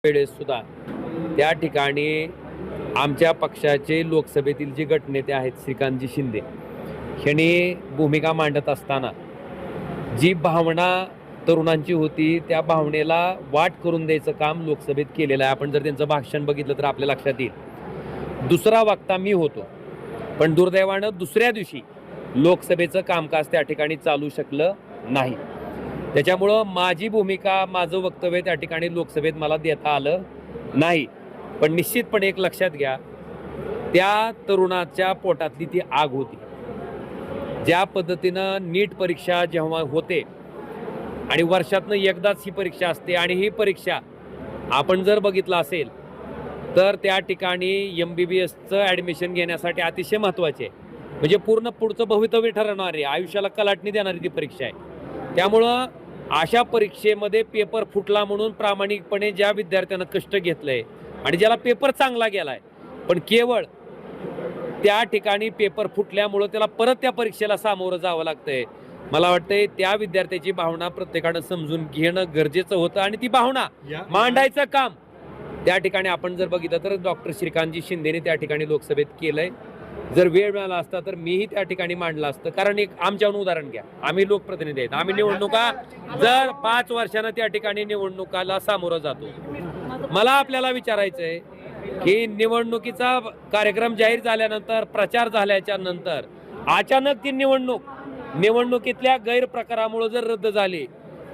वेळेस सुद्धा त्या ठिकाणी आमच्या पक्षाचे लोकसभेतील जे गटनेते आहेत श्रीकांतजी शिंदे यांनी भूमिका मांडत असताना जी भावना तरुणांची होती त्या भावनेला वाट करून द्यायचं काम लोकसभेत केलेलं आहे. आपण जर त्यांचं भाषण बघितलं तर आपल्या लक्षात येईल. दुसरा वक्ता मी होतो, पण दुर्दैवानं दुसऱ्या दिवशी लोकसभेचं कामकाज त्या ठिकाणी चालू शकलं नाही. त्याच्यामुळं माझी भूमिका, माझं वक्तव्य त्या ठिकाणी लोकसभेत मला देता आलं नाही. पण निश्चितपणे एक लक्षात घ्या, त्या तरुणाच्या पोटातली ती आग होती. ज्या पद्धतीनं नीट परीक्षा जेव्हा होते आणि वर्षातनं एकदाच ही परीक्षा असते आणि ही परीक्षा आपण जर बघितलं असेल तर त्या ठिकाणी MBBSचं ॲडमिशन घेण्यासाठी अतिशय महत्त्वाचे आहे. म्हणजे पूर्ण पुढचं भवितव्य ठरवणारी, आयुष्याला कलाटणी देणारी ती परीक्षा आहे. त्यामुळं अशा परीक्षेमध्ये पेपर फुटला म्हणून प्रामाणिकपणे ज्या विद्यार्थ्यांना कष्ट घेतलंय आणि ज्याला पेपर चांगला गेलाय, पण केवळ त्या ठिकाणी पेपर फुटल्यामुळं त्याला परत त्या परीक्षेला सामोरं जावं लागतंय. मला वाटतंय त्या विद्यार्थ्याची भावना प्रत्येकानं समजून घेणं गरजेचं होतं आणि ती भावना मांडायचं काम त्या ठिकाणी आपण जर बघितलं तर डॉक्टर श्रीकांतजी शिंदेने त्या ठिकाणी लोकसभेत केलंय. जर वेळ मिळाला असता तर मीही त्या ठिकाणी मांडलं असतं. कारण एक आमच्याहून उदाहरण घ्या, आम्ही लोकप्रतिनिधी आहेत, आम्ही निवडणुका जर 5 वर्षानं त्या ठिकाणी निवडणुकाला सामोरं जातो. मला आपल्याला विचारायचं आहे की निवडणुकीचा कार्यक्रम जाहीर झाल्यानंतर, प्रचार झाल्याच्या नंतर अचानक ती निवडणुकीतल्या गैरप्रकारामुळे जर रद्द झाली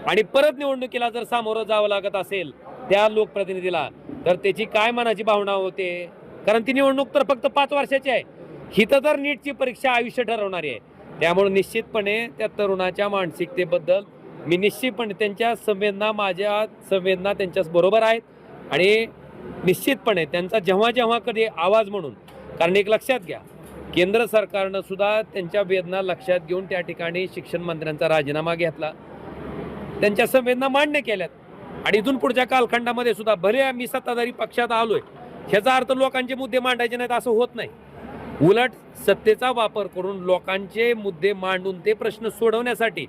आणि परत निवडणुकीला जर सामोरं जावं लागत असेल त्या लोकप्रतिनिधीला, तर त्याची काय मनाची भावना होते. कारण ती निवडणूक तर फक्त 5 वर्षाची आहे, हिथं तर नीटची परीक्षा आयुष्य ठरवणारी आहे. त्यामुळे निश्चितपणे त्या तरुणाच्या मानसिकतेबद्दल मी निश्चितपणे त्यांच्या माझ्या संवेदना त्यांच्याच बरोबर आहेत. आणि निश्चितपणे त्यांचा जेव्हा जेव्हा कधी आवाज म्हणून, कारण एक लक्षात घ्या, केंद्र सरकारनं सुद्धा त्यांच्या वेदना लक्षात घेऊन त्या ठिकाणी शिक्षण मंत्र्यांचा राजीनामा घेतला, त्यांच्या संवेदना मान्य केल्यात. आणि इथून पुढच्या कालखंडामध्ये सुद्धा भले आम्ही सत्ताधारी पक्षात आलोय, ह्याचा अर्थ लोकांचे मुद्दे मांडायचे नाहीत असं होत नाही. उलट सत्तेचा वापर करून लोकांचे मुद्दे मांडून ते प्रश्न सोडवण्यासाठी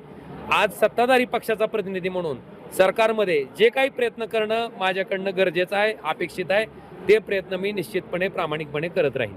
आज सत्ताधारी पक्षाचा प्रतिनिधी म्हणून सरकारमध्ये जे काही प्रयत्न करणं माझ्याकडनं गरजेचं आहे, अपेक्षित आहे, ते प्रयत्न मी निश्चितपणे प्रामाणिकपणे करत राहीन.